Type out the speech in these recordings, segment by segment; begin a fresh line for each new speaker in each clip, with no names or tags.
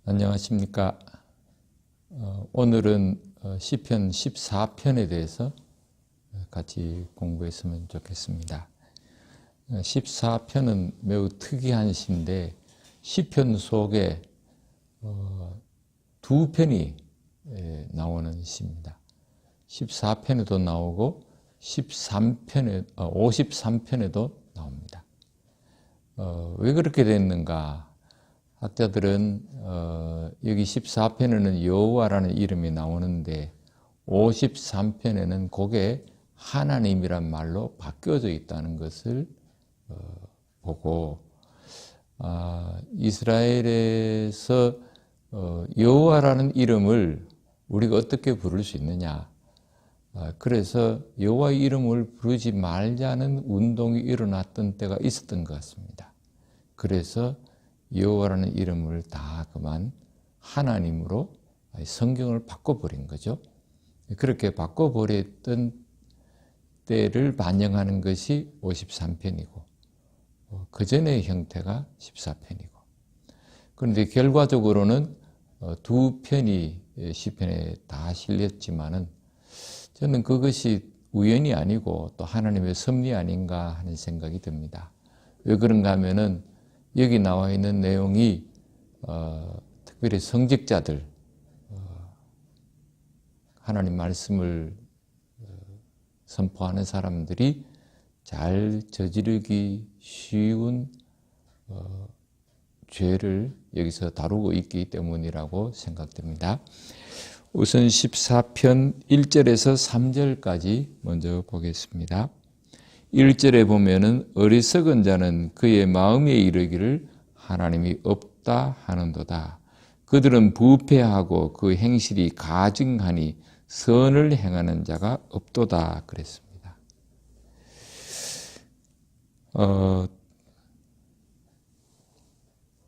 안녕하십니까. 오늘은 시편 14편에 대해서 같이 공부했으면 좋겠습니다. 14편은 매우 특이한 시인데 시편 속에 두 편이 나오는 시입니다. 14편에도 나오고 53편에도 나옵니다. 왜 그렇게 됐는가? 학자들은 여기 14편에는 여호와라는 이름이 나오는데 53편에는 그게 하나님이란 말로 바뀌어져 있다는 것을 보고 이스라엘에서 여호와라는 이름을 우리가 어떻게 부를 수 있느냐, 그래서 여호와의 이름을 부르지 말자는 운동이 일어났던 때가 있었던 것 같습니다. 그래서 여호와라는 이름을 다 그만 하나님으로 성경을 바꿔버린 거죠. 그렇게 바꿔버렸던 때를 반영하는 것이 53편이고 그 전의 형태가 14편이고, 그런데 결과적으로는 두 편이 시편에 다 실렸지만은 저는 그것이 우연이 아니고 또 하나님의 섭리 아닌가 하는 생각이 듭니다. 왜 그런가 하면은 여기 나와 있는 내용이 특별히 성직자들, 하나님 말씀을 선포하는 사람들이 잘 저지르기 쉬운 죄를 여기서 다루고 있기 때문이라고 생각됩니다. 우선 14편 1절에서 3절까지 먼저 보겠습니다. 1절에 보면은 어리석은 자는 그의 마음에 이르기를 하나님이 없다 하는도다. 그들은 부패하고 그 행실이 가증하니 선을 행하는 자가 없도다 그랬습니다.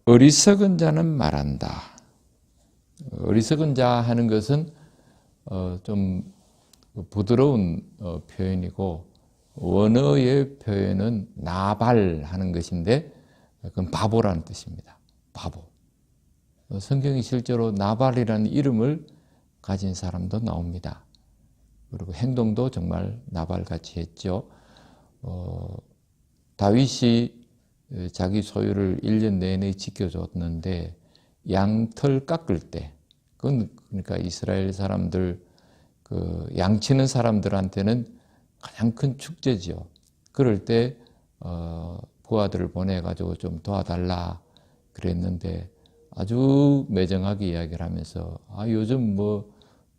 어리석은 자는 말한다. 어리석은 자 하는 것은 좀 부드러운 표현이고, 원어의 표현은 나발하는 것인데 그건 바보라는 뜻입니다. 바보. 성경이 실제로 나발이라는 이름을 가진 사람도 나옵니다. 그리고 행동도 정말 나발같이 했죠. 다윗이 자기 소유를 1년 내내 지켜줬는데 양털 깎을 때, 그건 그러니까 이스라엘 사람들 양치는 사람들한테는 가장 큰 축제지요. 그럴 때 부하들을 보내가지고 좀 도와달라 그랬는데 아주 매정하게 이야기를 하면서 요즘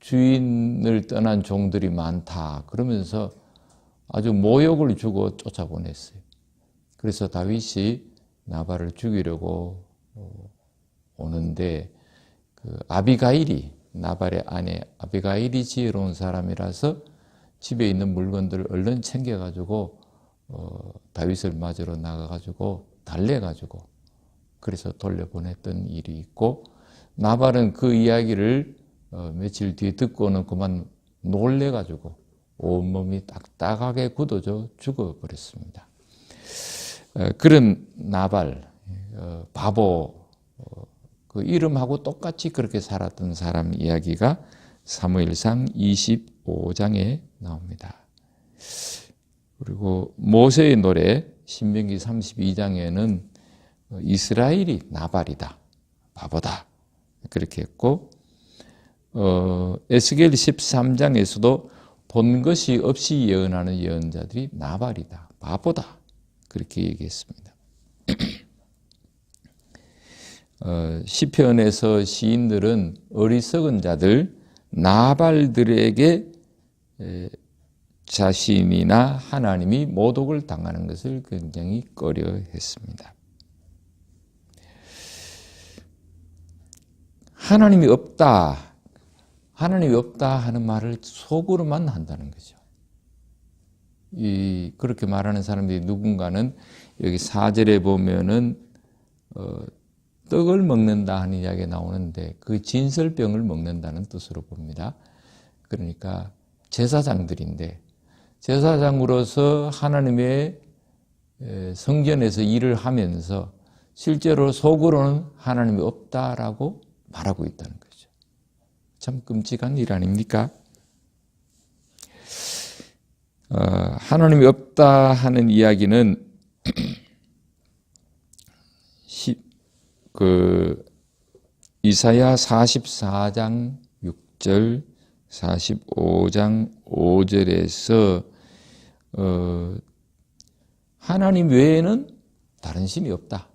주인을 떠난 종들이 많다 그러면서 아주 모욕을 주고 쫓아보냈어요. 그래서 다윗이 나발을 죽이려고 오는데 아비가일이, 나발의 아내 아비가일이 지혜로운 사람이라서 집에 있는 물건들을 얼른 챙겨가지고 다윗을 맞으러 나가가지고 달래가지고 그래서 돌려보냈던 일이 있고, 나발은 그 이야기를 며칠 뒤에 듣고는 그만 놀래가지고 온몸이 딱딱하게 굳어져 죽어버렸습니다. 그런 나발, 바보, 그 이름하고 똑같이 그렇게 살았던 사람 이야기가 사무엘상 25장에 나옵니다. 그리고 모세의 노래 신명기 32장에는 이스라엘이 나발이다, 바보다 그렇게 했고, 에스겔 13장에서도 본 것이 없이 예언하는 예언자들이 나발이다, 바보다 그렇게 얘기했습니다. 시편에서 시인들은 어리석은 자들, 나발들에게 자신이나 하나님이 모독을 당하는 것을 굉장히 꺼려했습니다. 하나님이 없다 하는 말을 속으로만 한다는 거죠. 그렇게 말하는 사람들이 누군가는 여기 4절에 보면은 떡을 먹는다 하는 이야기가 나오는데 그 진설병을 먹는다는 뜻으로 봅니다. 그러니까 제사장들인데 제사장으로서 하나님의 성전에서 일을 하면서 실제로 속으로는 하나님이 없다라고 말하고 있다는 거죠. 참 끔찍한 일 아닙니까? 하나님이 없다 하는 이야기는 이사야 44장 6절, 45장 5절에서 하나님 외에는 다른 신이 없다.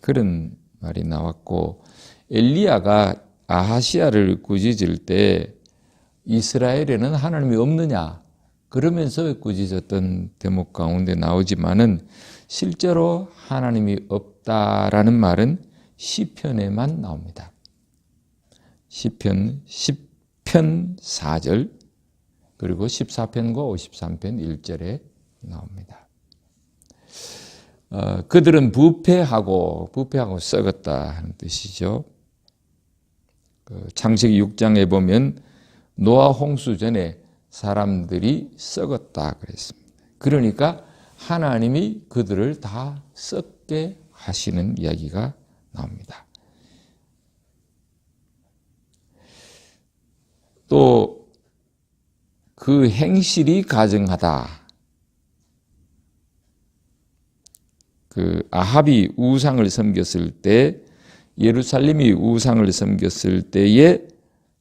그런 말이 나왔고, 엘리야가 아하시야를 꾸짖을 때 이스라엘에는 하나님이 없느냐 그러면서 꾸짖었던 대목 가운데 나오지만은 실제로 하나님이 없다라는 말은 시편에만 나옵니다. 시편 10편 4절 그리고 14편과 53편 1절에 나옵니다. 그들은 부패하고 썩었다 하는 뜻이죠. 창세기 6장에 보면 노아 홍수 전에 사람들이 썩었다 그랬습니다. 그러니까 하나님이 그들을 다 썩게 하시는 이야기가 나옵니다. 또 그 행실이 가증하다. 그 아합이 우상을 섬겼을 때, 예루살렘이 우상을 섬겼을 때에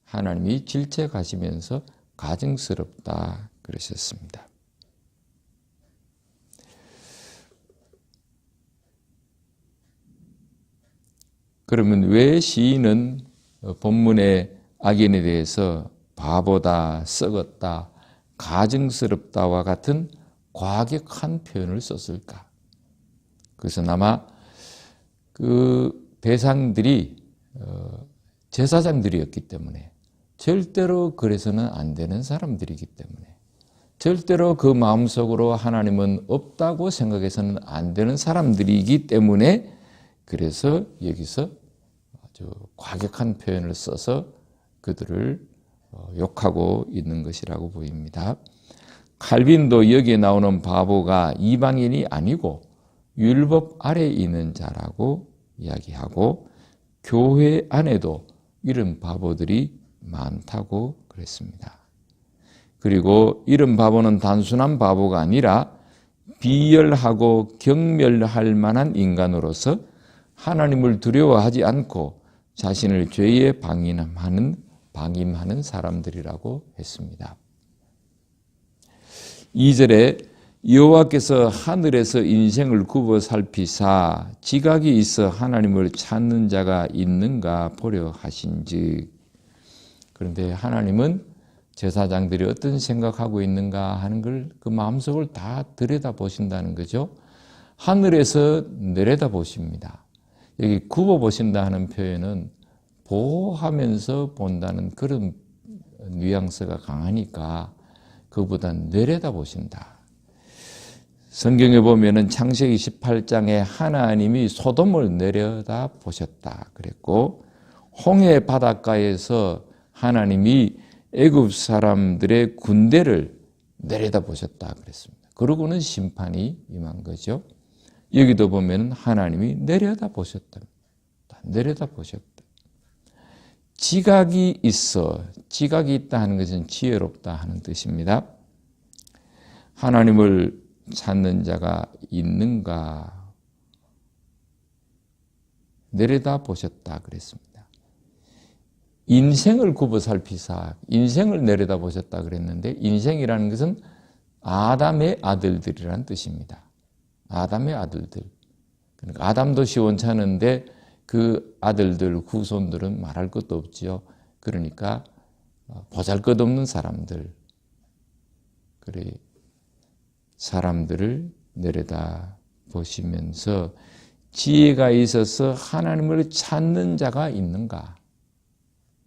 하나님이 질책하시면서 가증스럽다 그러셨습니다. 그러면 왜 시인은 본문의 악인에 대해서 바보다, 썩었다, 가증스럽다와 같은 과격한 표현을 썼을까? 그것은 아마 그 대상들이 제사장들이었기 때문에, 절대로 그래서는 안 되는 사람들이기 때문에, 절대로 그 마음속으로 하나님은 없다고 생각해서는 안 되는 사람들이기 때문에, 그래서 여기서 아주 과격한 표현을 써서 그들을 욕하고 있는 것이라고 보입니다. 칼빈도 여기에 나오는 바보가 이방인이 아니고 율법 아래에 있는 자라고 이야기하고, 교회 안에도 이런 바보들이 많다고 그랬습니다. 그리고 이런 바보는 단순한 바보가 아니라 비열하고 경멸할 만한 인간으로서 하나님을 두려워하지 않고 자신을 죄에 방임하는 사람들이라고 했습니다. 2절에 여호와께서 하늘에서 인생을 굽어 살피사 지각이 있어 하나님을 찾는 자가 있는가 보려 하신즉. 그런데 하나님은 제사장들이 어떤 생각하고 있는가 하는 걸 그 마음속을 다 들여다보신다는 거죠. 하늘에서 내려다보십니다. 여기 굽어보신다 하는 표현은 보호하면서 본다는 그런 뉘앙스가 강하니까 그보다 내려다보신다. 성경에 보면은 창세기 18장에 하나님이 소돔을 내려다보셨다 그랬고, 홍해 바닷가에서 하나님이 애굽 사람들의 군대를 내려다보셨다 그랬습니다. 그러고는 심판이 임한 거죠. 여기도 보면 하나님이 내려다보셨다. 내려다보셨다. 지각이 있어. 지각이 있다 하는 것은 지혜롭다 하는 뜻입니다. 하나님을 찾는 자가 있는가 내려다보셨다 그랬습니다. 인생을 굽어 살피사 인생을 내려다보셨다 그랬는데, 인생이라는 것은 아담의 아들들이라는 뜻입니다. 아담의 아들들. 그러니까 아담도 시원찮은데 그 아들들, 후손들은 말할 것도 없지요. 그러니까 보잘것없는 사람들, 그래 사람들을 내려다 보시면서 지혜가 있어서 하나님을 찾는 자가 있는가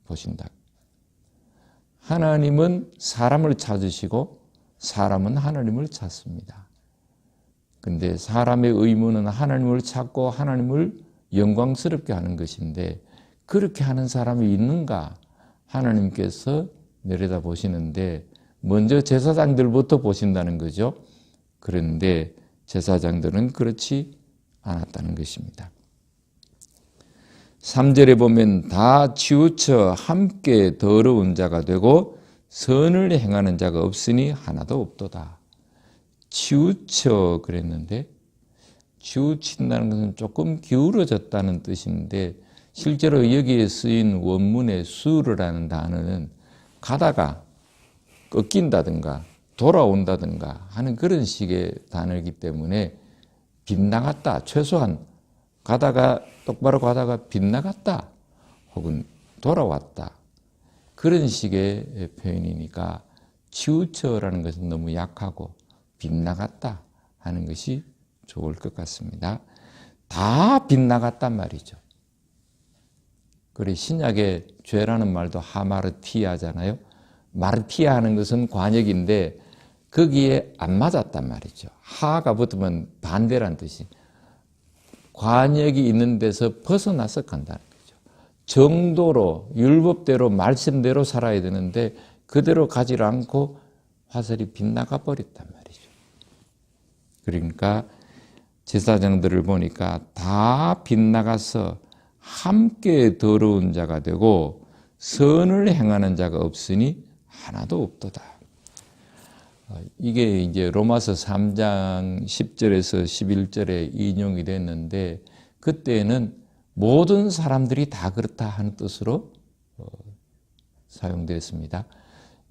보신다. 하나님은 사람을 찾으시고 사람은 하나님을 찾습니다. 근데 사람의 의무는 하나님을 찾고 하나님을 영광스럽게 하는 것인데, 그렇게 하는 사람이 있는가 하나님께서 내려다보시는데 먼저 제사장들부터 보신다는 거죠. 그런데 제사장들은 그렇지 않았다는 것입니다. 3절에 보면 다 치우쳐 함께 더러운 자가 되고 선을 행하는 자가 없으니 하나도 없도다. 치우쳐 그랬는데 치우친다는 것은 조금 기울어졌다는 뜻인데 실제로 여기에 쓰인 원문의 수르라는 단어는 가다가 꺾인다든가 돌아온다든가 하는 그런 식의 단어이기 때문에 빗나갔다, 최소한 가다가 똑바로 가다가 빗나갔다 혹은 돌아왔다 그런 식의 표현이니까 치우쳐라는 것은 너무 약하고 빗나갔다 하는 것이 좋을 것 같습니다. 다 빗나갔단 말이죠. 그리고 신약에 죄라는 말도 하마르티아잖아요. 마르티아 하는 것은 관역인데 거기에 안 맞았단 말이죠. 하가 붙으면 반대란 뜻이. 관역이 있는 데서 벗어나서 간다는 거죠. 정도로 율법대로 말씀대로 살아야 되는데 그대로 가지 않고 화살이 빗나가 버렸단 말이죠. 그러니까 제사장들을 보니까 다 빗나가서 함께 더러운 자가 되고 선을 행하는 자가 없으니 하나도 없도다. 이게 이제 로마서 3장 10절에서 11절에 인용이 됐는데 그때는 모든 사람들이 다 그렇다 하는 뜻으로 사용됐습니다.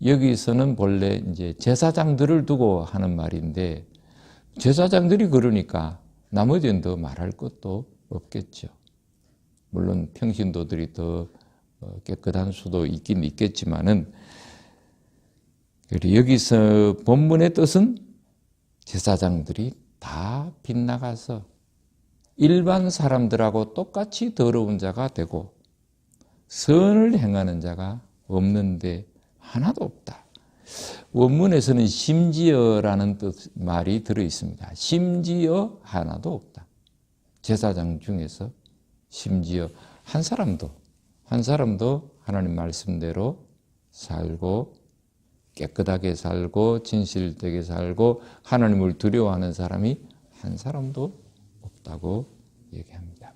여기서는 본래 이제 제사장들을 두고 하는 말인데 제사장들이 그러니까 나머지는 더 말할 것도 없겠죠. 물론 평신도들이 더 깨끗한 수도 있긴 있겠지만은 여기서 본문의 뜻은 제사장들이 다 빗나가서 일반 사람들하고 똑같이 더러운 자가 되고 선을 행하는 자가 없는데 하나도 없다. 원문에서는 심지어라는 말이 들어 있습니다. 심지어 하나도 없다. 제사장 중에서 심지어 한 사람도 하나님 말씀대로 살고 깨끗하게 살고 진실되게 살고 하나님을 두려워하는 사람이 한 사람도 없다고 얘기합니다.